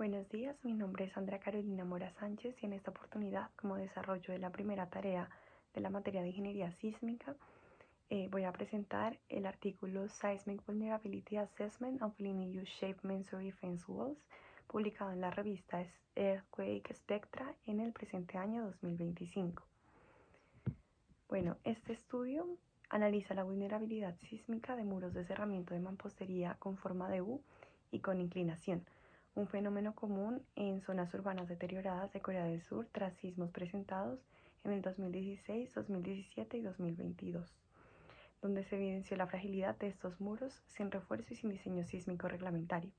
Buenos días, mi nombre es Sandra Carolina Mora Sánchez y en esta oportunidad, como desarrollo de la primera tarea de la materia de Ingeniería Sísmica, voy a presentar el artículo Seismic Vulnerability Assessment of Linear U-Shaped Masonry Fence Walls, publicado en la revista Earthquake Spectra en el presente año 2025. Bueno, este estudio analiza la vulnerabilidad sísmica de muros de cerramiento de mampostería con forma de U y con inclinación, un fenómeno común en zonas urbanas deterioradas de Corea del Sur tras sismos presentados en el 2016, 2017 y 2022, donde se evidenció la fragilidad de estos muros sin refuerzo y sin diseño sísmico reglamentario.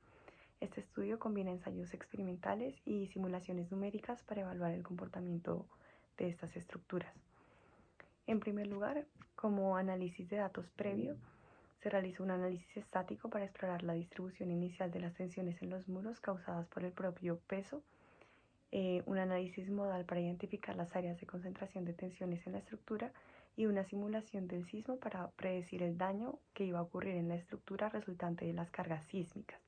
Este estudio combina ensayos experimentales y simulaciones numéricas para evaluar el comportamiento de estas estructuras. En primer lugar, como análisis de datos previo, se realizó un análisis estático para explorar la distribución inicial de las tensiones en los muros causadas por el propio peso, un análisis modal para identificar las áreas de concentración de tensiones en la estructura y una simulación del sismo para predecir el daño que iba a ocurrir en la estructura resultante de las cargas sísmicas.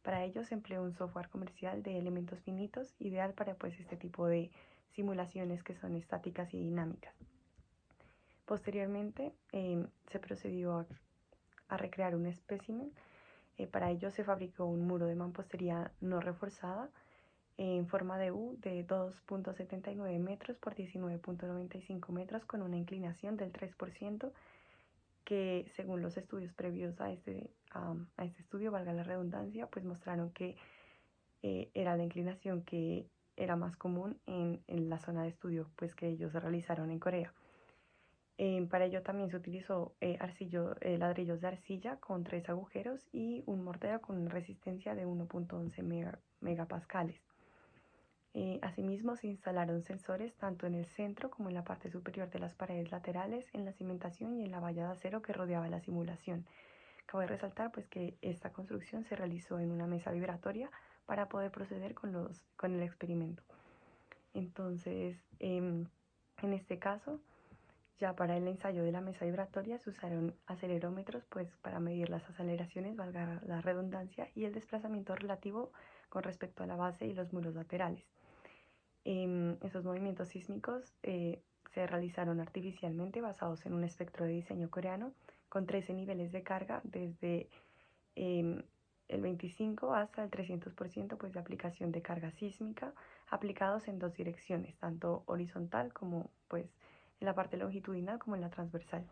Para ello se empleó un software comercial de elementos finitos, ideal para este tipo de simulaciones que son estáticas y dinámicas. Posteriormente se procedió a recrear un espécimen. Para ello se fabricó un muro de mampostería no reforzada en forma de U de 2.79 metros por 19.95 metros con una inclinación del 3%, que según los estudios previos a este estudio, valga la redundancia, pues mostraron que era la inclinación que era más común en la zona de estudio pues que ellos realizaron en Corea. Para ello también se utilizó ladrillos de arcilla con 3 agujeros y un mortero con una resistencia de 1.11 megapascales. Asimismo, se instalaron sensores tanto en el centro como en la parte superior de las paredes laterales, en la cimentación y en la valla de acero que rodeaba la simulación. Cabe resaltar pues, que esta construcción se realizó en una mesa vibratoria para poder proceder con el experimento. Entonces, en este caso, ya para el ensayo de la mesa vibratoria se usaron acelerómetros pues, para medir las aceleraciones, valga la redundancia, y el desplazamiento relativo con respecto a la base y los muros laterales. Esos movimientos sísmicos se realizaron artificialmente basados en un espectro de diseño coreano con 13 niveles de carga desde el 25 hasta el 300% pues, de aplicación de carga sísmica aplicados en 2 direcciones, tanto horizontal como pues, en la parte longitudinal como en la transversal.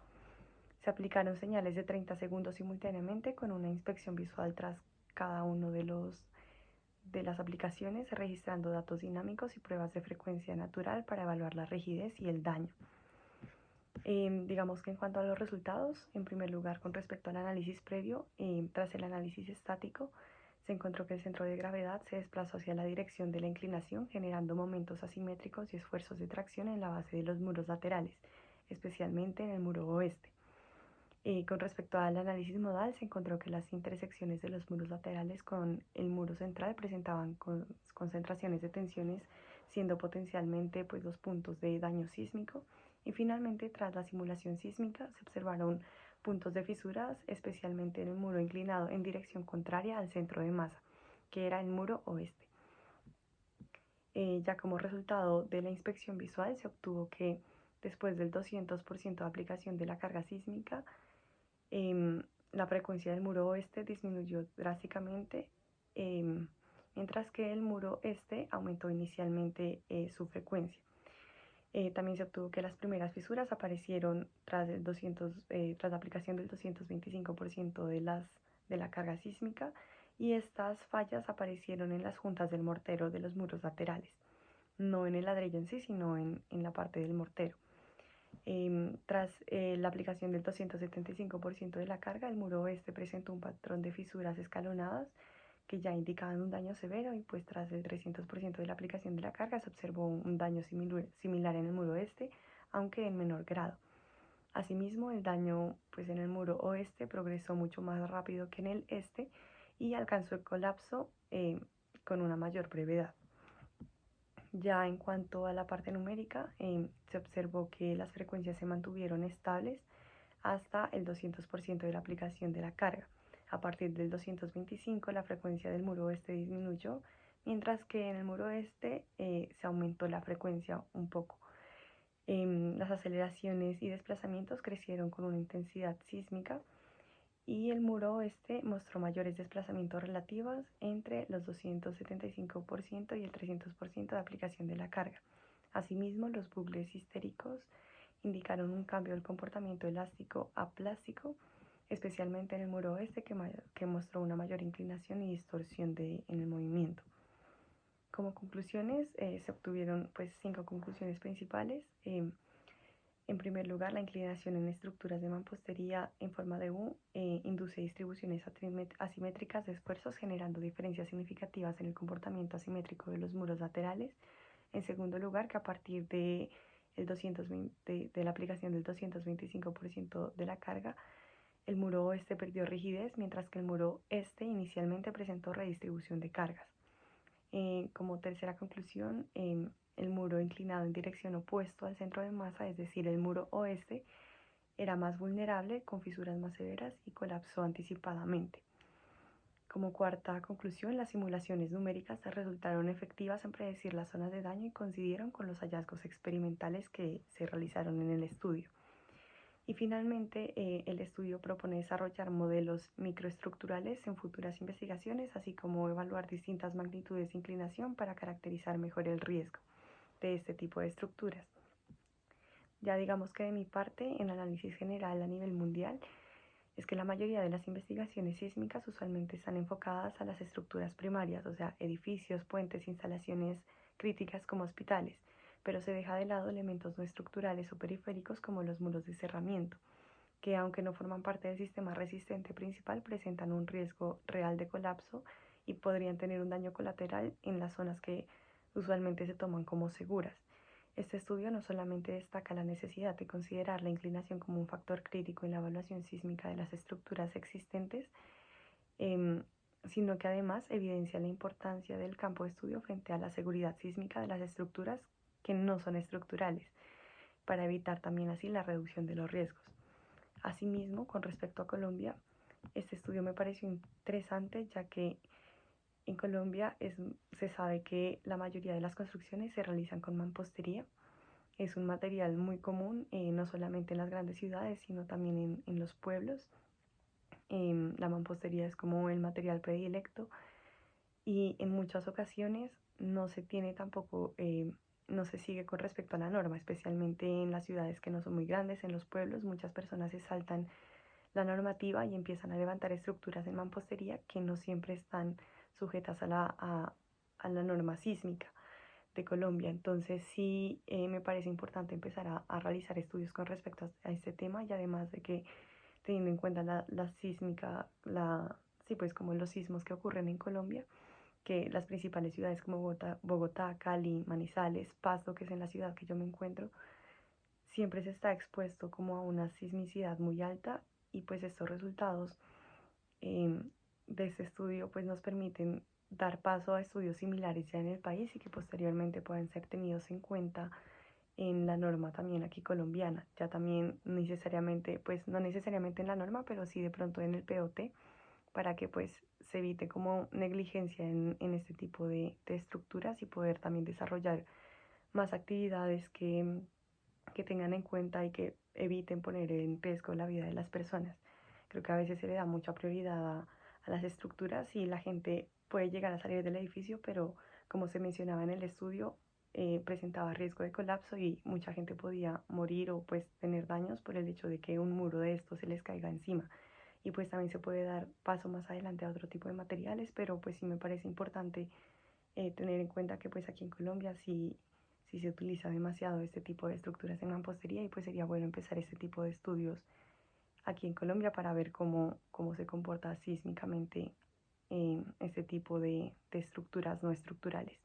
Se aplicaron señales de 30 segundos simultáneamente con una inspección visual tras cada uno de las aplicaciones, registrando datos dinámicos y pruebas de frecuencia natural para evaluar la rigidez y el daño. Digamos que en cuanto a los resultados, en primer lugar con respecto al análisis previo, tras el análisis estático, se encontró que el centro de gravedad se desplazó hacia la dirección de la inclinación, generando momentos asimétricos y esfuerzos de tracción en la base de los muros laterales, especialmente en el muro oeste. Con respecto al análisis modal, se encontró que las intersecciones de los muros laterales con el muro central presentaban concentraciones de tensiones, siendo potencialmente pues, los puntos de daño sísmico. Y finalmente, tras la simulación sísmica, se observaron puntos de fisuras, especialmente en el muro inclinado en dirección contraria al centro de masa, que era el muro oeste. Ya como resultado de la inspección visual, se obtuvo que después del 200% de aplicación de la carga sísmica, la frecuencia del muro oeste disminuyó drásticamente, mientras que el muro este aumentó inicialmente su frecuencia. También se obtuvo que las primeras fisuras aparecieron tras la aplicación del 225% de la carga sísmica, y estas fallas aparecieron en las juntas del mortero de los muros laterales, no en el ladrillo en sí, sino en la parte del mortero. Tras la aplicación del 275% de la carga, el muro oeste presentó un patrón de fisuras escalonadas que ya indicaban un daño severo, y pues tras el 300% de la aplicación de la carga se observó un daño similar en el muro este, aunque en menor grado. Asimismo, el daño pues, en el muro oeste progresó mucho más rápido que en el este y alcanzó el colapso con una mayor brevedad. Ya en cuanto a la parte numérica, se observó que las frecuencias se mantuvieron estables hasta el 200% de la aplicación de la carga. A partir del 225, la frecuencia del muro oeste disminuyó mientras que en el muro este se aumentó la frecuencia un poco. Las aceleraciones y desplazamientos crecieron con una intensidad sísmica y el muro oeste mostró mayores desplazamientos relativos entre los 275% y el 300% de aplicación de la carga. Asimismo, los bucles histéricos indicaron un cambio del comportamiento elástico a plástico, especialmente en el muro oeste que mostró una mayor inclinación y distorsión en el movimiento. Como conclusiones, se obtuvieron pues 5 conclusiones principales. En primer lugar, la inclinación en estructuras de mampostería en forma de U induce distribuciones asimétricas de esfuerzos, generando diferencias significativas en el comportamiento asimétrico de los muros laterales. En segundo lugar, que a partir de la aplicación del 225% de la carga, el muro oeste perdió rigidez, mientras que el muro este inicialmente presentó redistribución de cargas. Como tercera conclusión, el muro inclinado en dirección opuesta al centro de masa, es decir, el muro oeste, era más vulnerable, con fisuras más severas y colapsó anticipadamente. Como cuarta conclusión, las simulaciones numéricas resultaron efectivas en predecir las zonas de daño y coincidieron con los hallazgos experimentales que se realizaron en el estudio. Y finalmente, el estudio propone desarrollar modelos microestructurales en futuras investigaciones, así como evaluar distintas magnitudes de inclinación para caracterizar mejor el riesgo de este tipo de estructuras. Ya digamos que de mi parte, en análisis general a nivel mundial, es que la mayoría de las investigaciones sísmicas usualmente están enfocadas a las estructuras primarias, o sea, edificios, puentes, instalaciones críticas como hospitales, pero se deja de lado elementos no estructurales o periféricos como los muros de cerramiento, que aunque no forman parte del sistema resistente principal, presentan un riesgo real de colapso y podrían tener un daño colateral en las zonas que usualmente se toman como seguras. Este estudio no solamente destaca la necesidad de considerar la inclinación como un factor crítico en la evaluación sísmica de las estructuras existentes, sino que además evidencia la importancia del campo de estudio frente a la seguridad sísmica de las estructuras que no son estructurales, para evitar también así la reducción de los riesgos. Asimismo, con respecto a Colombia, este estudio me pareció interesante, ya que en Colombia se sabe que la mayoría de las construcciones se realizan con mampostería. Es un material muy común, no solamente en las grandes ciudades, sino también en los pueblos. La mampostería es como el material predilecto y en muchas ocasiones no se tiene tampoco, no se sigue con respecto a la norma, especialmente en las ciudades que no son muy grandes, en los pueblos. Muchas personas se saltan la normativa y empiezan a levantar estructuras en mampostería que no siempre están sujetas a la norma sísmica de Colombia. Entonces sí, me parece importante empezar a realizar estudios con respecto a este tema, y además de que teniendo en cuenta la sísmica, sí, pues como los sismos que ocurren en Colombia, que las principales ciudades como Bogotá, Cali, Manizales, Pasto, que es en la ciudad que yo me encuentro, siempre se está expuesto como a una sismicidad muy alta, y pues estos resultados de este estudio pues nos permiten dar paso a estudios similares ya en el país y que posteriormente puedan ser tenidos en cuenta en la norma también aquí colombiana, ya también necesariamente, pues no necesariamente en la norma, pero sí de pronto en el POT, para que pues se evite como negligencia en este tipo de estructuras y poder también desarrollar más actividades que tengan en cuenta y que eviten poner en riesgo la vida de las personas. Creo que a veces se le da mucha prioridad a las estructuras y la gente puede llegar a salir del edificio, pero como se mencionaba en el estudio, presentaba riesgo de colapso y mucha gente podía morir o pues tener daños por el hecho de que un muro de estos se les caiga encima. Y pues también se puede dar paso más adelante a otro tipo de materiales, pero pues sí me parece importante tener en cuenta que pues aquí en Colombia sí se utiliza demasiado este tipo de estructuras en mampostería, y pues sería bueno empezar este tipo de estudios aquí en Colombia para ver cómo se comporta sísmicamente este tipo de estructuras no estructurales.